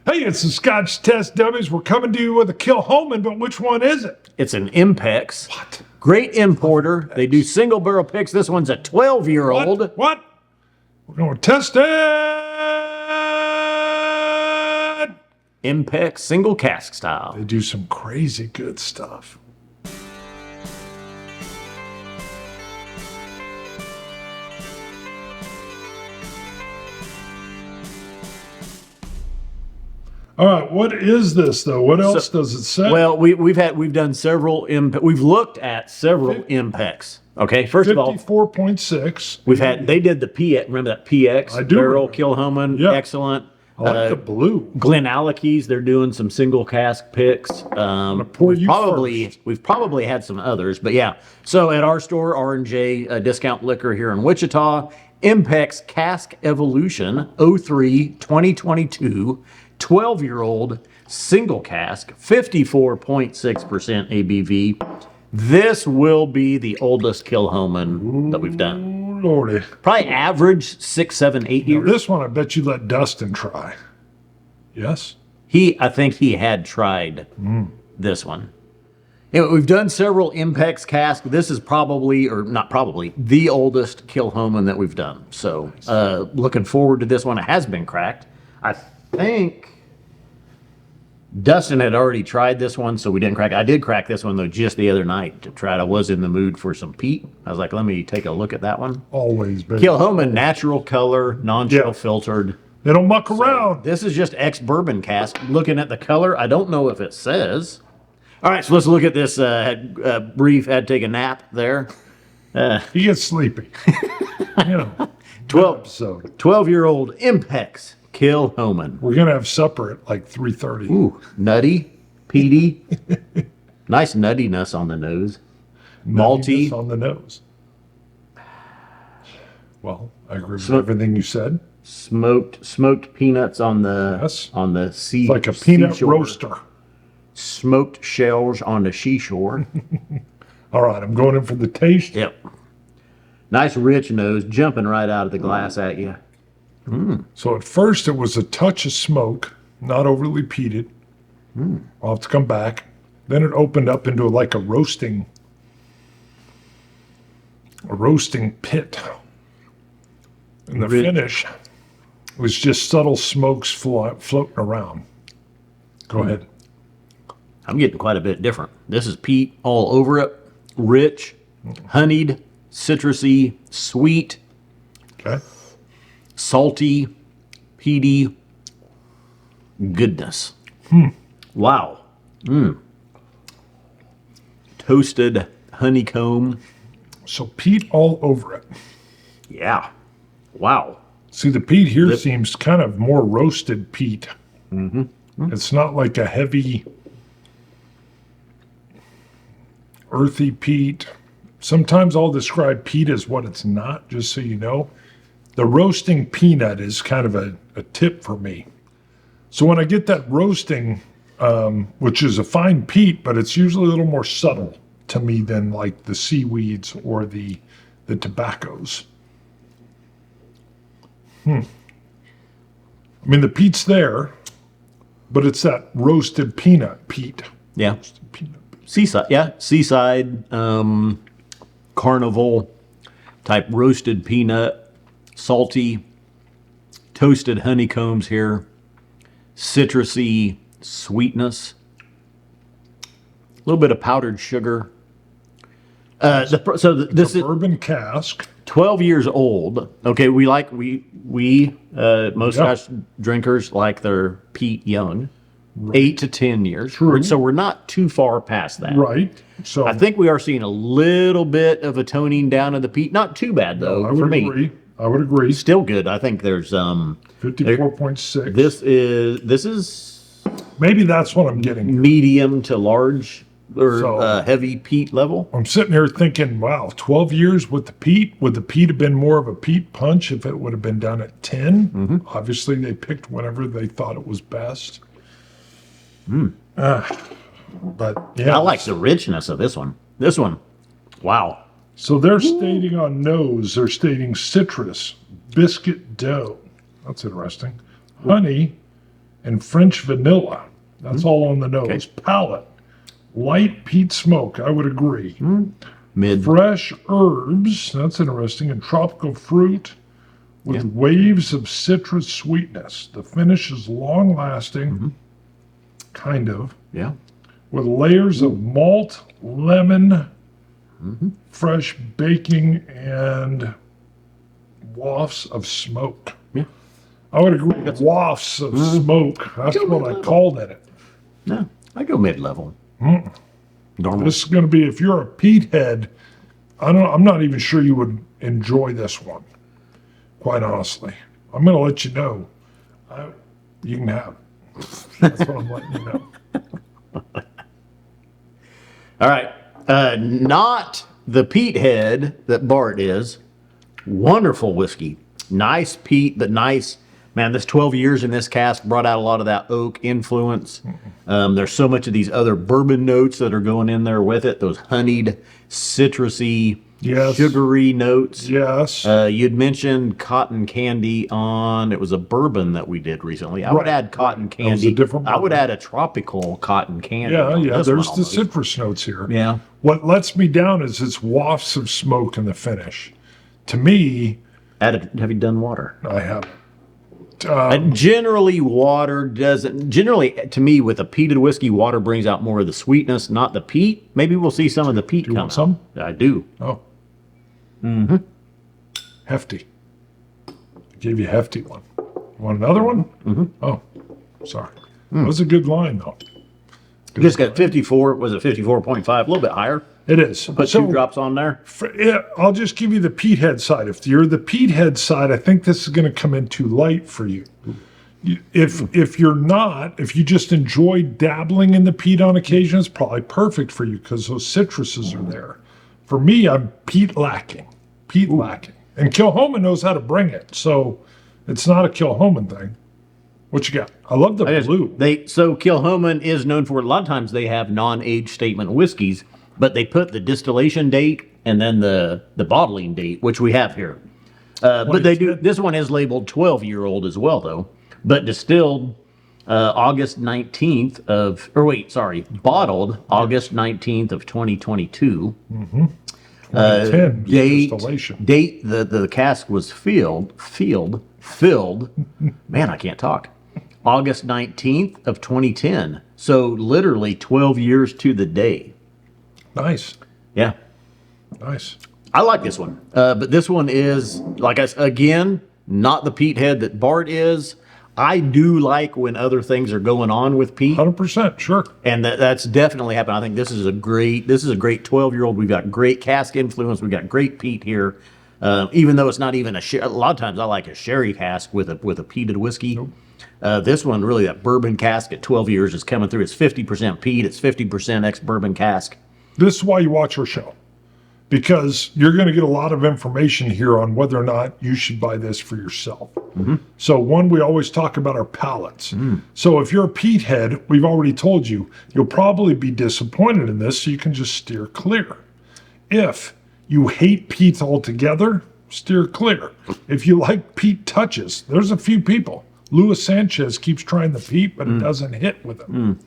Hey, it's the Scotch Test Dummies. We're coming to you with a Kilchoman, but which one is it? It's an Impex. What? Great importer. They do single barrel picks. This one's a 12-year-old. What? We're going to test it. Impex single cask style. They do some crazy good stuff. All right, what is this though? What else does it say? Well, we've done several we've looked at several Impex. Okay, first of all, 54.6. They did the PX. Remember that PX? I do. Barrel Kilchoman, yeah. Excellent. I like the blue. Glenallachie's, they're doing some single cask picks. We've probably had some others, but yeah. So at our store, R&J Discount Liquor here in Wichita, Impex Cask Evolution 03 2022, 12-year-old single cask, 54.6% ABV. This will be the oldest Kilchoman that we've done. Lordy. Probably average 6, 7, 8 years. Now this one, I bet you let Dustin try. Yes? I think he had tried this one. Anyway, we've done several Impex cask. This is probably, or not probably, the oldest Kilchoman that we've done. So looking forward to this one. It has been cracked. I think Dustin had already tried this one, so we didn't crack it. I did crack this one, though, just the other night to try it. I was in the mood for some peat. I was like, let me take a look at that one. Always, baby. Kilchoman, natural color, non-chill filtered. They don't muck around. This is just ex-bourbon cask. Looking at the color, I don't know if it says. All right, so let's look at this brief. Had to take a nap there. He gets sleepy. 12-year-old Impex Kilchoman. We're going to have supper at like 3:30. Ooh, nutty, peaty. Nice nuttiness on the nose. Malty. On the nose. Well, I agree with everything you said. Smoked peanuts on the sea. It's like a peanut seashore. roaster. Smoked shells on the seashore. All right, I'm going in for the taste. Yep. Nice rich nose, jumping right out of the glass at you. So at first it was a touch of smoke, not overly peated. I'll have to come back. Then it opened up into like a roasting pit. And the finish was just subtle smokes floating around. Go ahead. I'm getting quite a bit different. This is peat all over it. Rich, honeyed, citrusy, sweet. Okay. Salty, peaty goodness. Wow. Toasted honeycomb. So peat all over it. Yeah. Wow. See, the peat here seems kind of more roasted peat. It's not like a heavy, earthy peat. Sometimes I'll describe peat as what it's not, just so you know. The roasting peanut is kind of a tip for me. So when I get that roasting, which is a fine peat, but it's usually a little more subtle to me than like the seaweeds or the tobaccos. I mean, the peat's there, but it's that roasted peanut peat. Yeah. Roasted peanut. Seaside. Yeah. Seaside, carnival type roasted peanut. Salty, toasted honeycombs here, citrusy sweetness, a little bit of powdered sugar. This is bourbon cask, 12 years old. Okay, most Scotch drinkers like their peat young, 8 to 10 years. True. So we're not too far past that. right? So I think we are seeing a little bit of a toning down of the peat. Not too bad though for me. I would agree. Still good. I think there's 54.6. This is Maybe that's what I'm getting. medium to large or heavy peat level. I'm sitting here thinking, wow, 12 years with the peat. Would the peat have been more of a peat punch if it would have been done at 10? Obviously, they picked whatever they thought it was best. But yeah, I like the richness of this one. This one, wow. So they're stating on nose, they're stating citrus, biscuit dough. That's interesting. Honey, and French vanilla. That's all on the nose. Okay. Palate, light peat smoke. I would agree. Mid. Fresh herbs. That's interesting. And tropical fruit with waves of citrus sweetness. The finish is long lasting, kind of, Yeah. with layers of malt, lemon, fresh baking, and wafts of smoke. Yeah. I would agree. Wafts of smoke. That's what I called it. No, I go mid-level. Normal. This is going to be, if you're a peat head, I'm not even sure you would enjoy this one, quite honestly. I'm going to let you know. You can have it. That's what I'm letting you know. All right. Not the peat head that Bart is. Wonderful whiskey. Nice peat, but nice. Man, this 12 years in this cask brought out a lot of that oak influence. There's so much of these other bourbon notes that are going in there with it. Those honeyed, citrusy, sugary notes. Yes. You'd mentioned cotton candy on, it was a bourbon that we did recently. I would add cotton candy. That was a different I would bourbon. add a tropical cotton candy. Yeah, on yeah. this There's one the almost. citrus notes here. Yeah. What lets me down is its wafts of smoke in the finish. To me, Have you done water? I haven't. Generally, water doesn't. Generally, to me, with a peated whiskey, water brings out more of the sweetness, not the peat. Maybe we'll see some of the peat Do you come want some? out. I do. Oh. Hefty. I gave you a hefty one. Want another one? Oh, sorry. That was a good line, though. Just got 54. Was it 54.5? A little bit higher. It is. Put 2 drops on there. I'll just give you the peat head side. If you're the peat head side, I think this is going to come in too light for you. If you're not, if you just enjoy dabbling in the peat on occasion, it's probably perfect for you because those citruses are there. For me, I'm peat lacking. Peat lacking. And Kilchoman knows how to bring it, so it's not a Kilchoman thing. What you got? I love the blue. So Kilchoman is known for, a lot of times they have non-age statement whiskeys, but they put the distillation date and then the bottling date, which we have here. But they do. This one is labeled 12-year-old as well, though. But distilled August 19th of, or wait, sorry, bottled August 19th of 2022. 2010 Date, distillation. the cask was filled. Man, I can't talk. August 19th of 2010. So literally 12 years to the day. Nice. Yeah. Nice. I like this one. But this one is, like I said, again, not the peat head that Bart is. I do like when other things are going on with peat. 100%, sure. And that's definitely happened. I think this is a great 12-year-old. We've got great cask influence. We've got great peat here. Even though it's not even a lot of times I like a sherry cask with a peated whiskey. Nope. This one, really, that bourbon cask at 12 years is coming through. It's 50% peat. It's 50% ex-bourbon cask. This is why you watch our show, because you're going to get a lot of information here on whether or not you should buy this for yourself. So one, we always talk about our palates. So if you're a peat head, we've already told you, you'll probably be disappointed in this, so you can just steer clear. If you hate peat altogether, steer clear. If you like peat touches, there's a few people. Luis Sanchez keeps trying the peat, but it doesn't hit with him.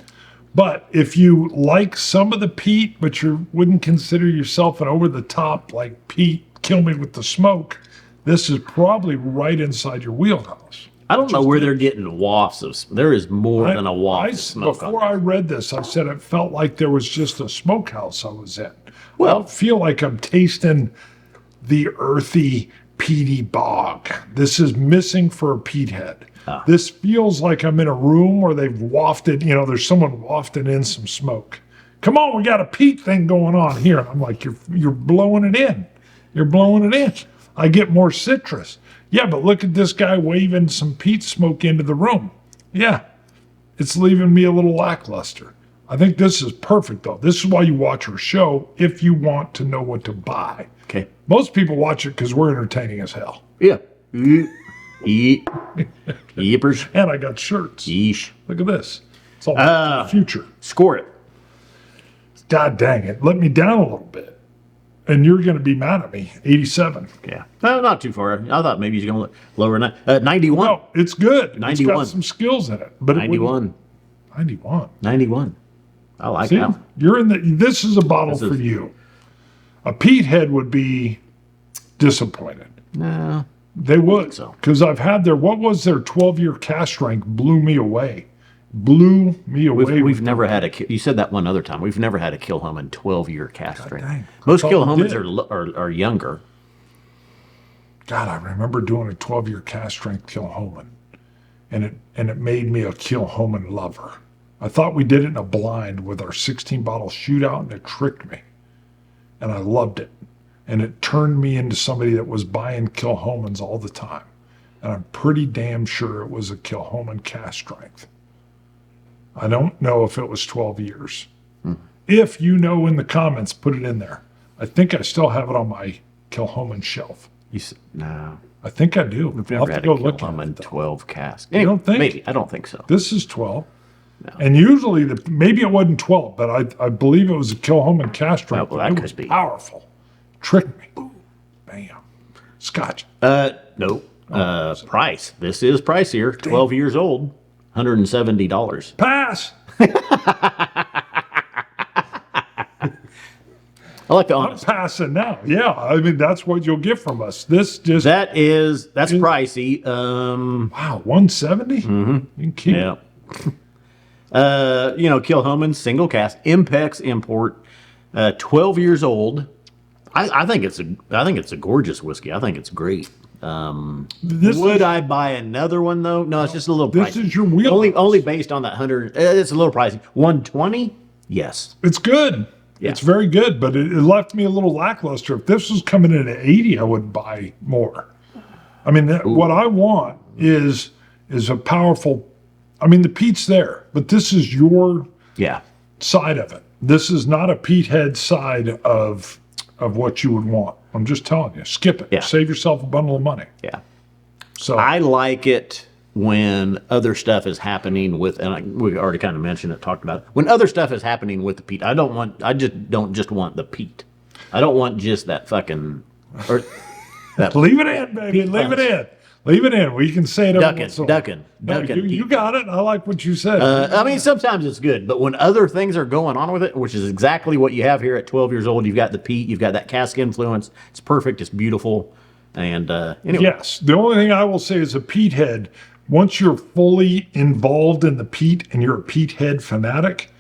But if you like some of the peat, but you wouldn't consider yourself an over-the-top, like Peat, kill me with the smoke, this is probably right inside your wheelhouse. I don't know where they're getting wafts of. There is more than a waft of smoke. Before I read this, I said it felt like there was just a smokehouse I was in. Well, I feel like I'm tasting the earthy, peaty bog. This is missing for a peat head. This feels like I'm in a room where they've wafted, there's someone wafting in some smoke. Come on, we got a peat thing going on here. I'm like, you're blowing it in. You're blowing it in. I get more citrus. Yeah, but look at this guy waving some peat smoke into the room. Yeah, it's leaving me a little lackluster. I think this is perfect, though. This is why you watch our show, if you want to know what to buy. Okay. Most people watch it because we're entertaining as hell. Yeah. Yeepers. And I got shirts. Yeesh. Look at this. It's all the future. Score it. God dang it. Let me down a little bit. and you're going to be mad at me. 87. Yeah. Not too far. I thought maybe he's going to lower 91. No, it's good. 91. It's got some skills in it. But 91. 91. 91. I like See, that. you're in the. This is a bottle for you. A Peat head would be disappointed. No. They would. So. Because I've had what was their 12-year cask strength blew me away. Blew me away. We've never had you said that one other time. We've never had a Kilchoman 12-year cask strength. dang. Most I thought we Kilchomans are younger. God, I remember doing a 12-year cask strength Kilchoman. And it made me a Kilchoman lover. I thought we did it in a blind with our 16-bottle shootout, and it tricked me. And I loved it. And it turned me into somebody that was buying Kilchomans all the time. And I'm pretty damn sure it was a Kilchoman cask strength. I don't know if it was 12 years. If you know in the comments, put it in there. I think I still have it on my Kilchoman shelf. No. I think I do. We've I'll never have had to a go look at Kilchoman it. 12 cask. Anyway, don't think? Maybe. I don't think so. This is 12. No. And usually, maybe it wasn't 12, but I believe it was a Kilchoman cask strength. Well, that it could was be. Powerful. Tricked me. Boom. Bam. Scotch. No. Price. This is pricier. 12 years old. $170. Pass. I like the I'm honest. passing now. Yeah, I mean that's what you'll get from us. This just That's pricey. wow, 170. Mm-hmm. You can keep. Yeah. Kilchoman single cask Impex import, 12 years old. I think it's a gorgeous whiskey. I think it's great. Would I buy another one though? No, it's just a little pricey. This is your wheelhouse. Only based on that 100. It's a little pricey. 120. Yes. It's good. Yeah. It's very good, but it left me a little lackluster. If this was coming in at 80, I would buy more. I mean, what I want is a powerful. I mean, the peat's there, but this is your side of it. This is not a peat head side of what you would want. I'm just telling you, skip it. Yeah. Save yourself a bundle of money. Yeah. So I like it when other stuff is happening with, and we already kind of mentioned it, talked about it. When other stuff is happening with the peat, I just don't just want the peat. I don't want just that fucking, or that leave it in, baby. Peat Leave punch. it in. Leave it in. We can say it every once in a while. ducking. No, you got it. I like what you said. I mean, sometimes it's good, but when other things are going on with it, which is exactly what you have here at 12 years old, you've got the peat, you've got that cask influence. It's perfect. It's beautiful. And anyway. Yes. The only thing I will say is a peat head, once you're fully involved in the peat and you're a peat head fanatic,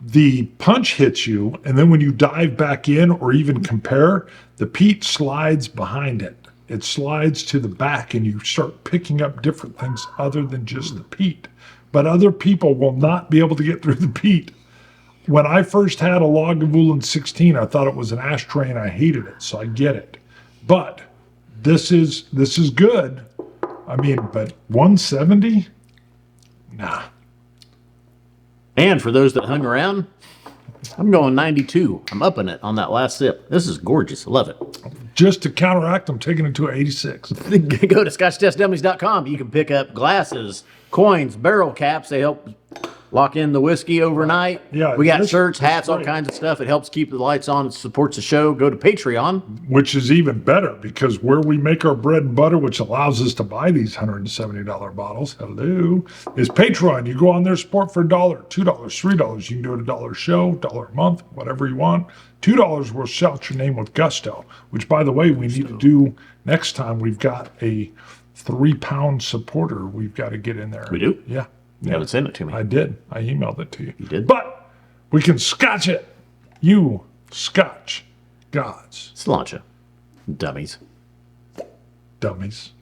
the punch hits you. And then when you dive back in or even compare, the peat slides behind it. It slides to the back and you start picking up different things other than just the peat. But other people will not be able to get through the peat. When I first had a Lagavulin 16, I thought it was an ashtray and I hated it, so I get it. But this is good. I mean, but 170? Nah. And for those that hung around, I'm going 92. I'm upping it on that last sip. This is gorgeous. I love it. Just to counteract, I'm taking it to an 86. Go to ScotchTestDummies.com. You can pick up glasses, coins, barrel caps. They help lock in the whiskey overnight. Yeah, we got this- shirts, this is hats, all great. kinds of stuff. It helps keep the lights on. It supports the show. Go to Patreon. Which is even better because where we make our bread and butter, which allows us to buy these $170 bottles, is Patreon. You go on there, support for $1, $2, $3. You can do it $1 a show, $1 a month, whatever you want. $2 will shout your name with gusto, which, by the way, we need to do next time. We've got a 3-pound supporter we've got to get in there. We do? Yeah. You haven't sent it to me. I did. I emailed it to you. You did? But we can scotch it. You Scotch gods. Sláinte. Dummies. Dummies.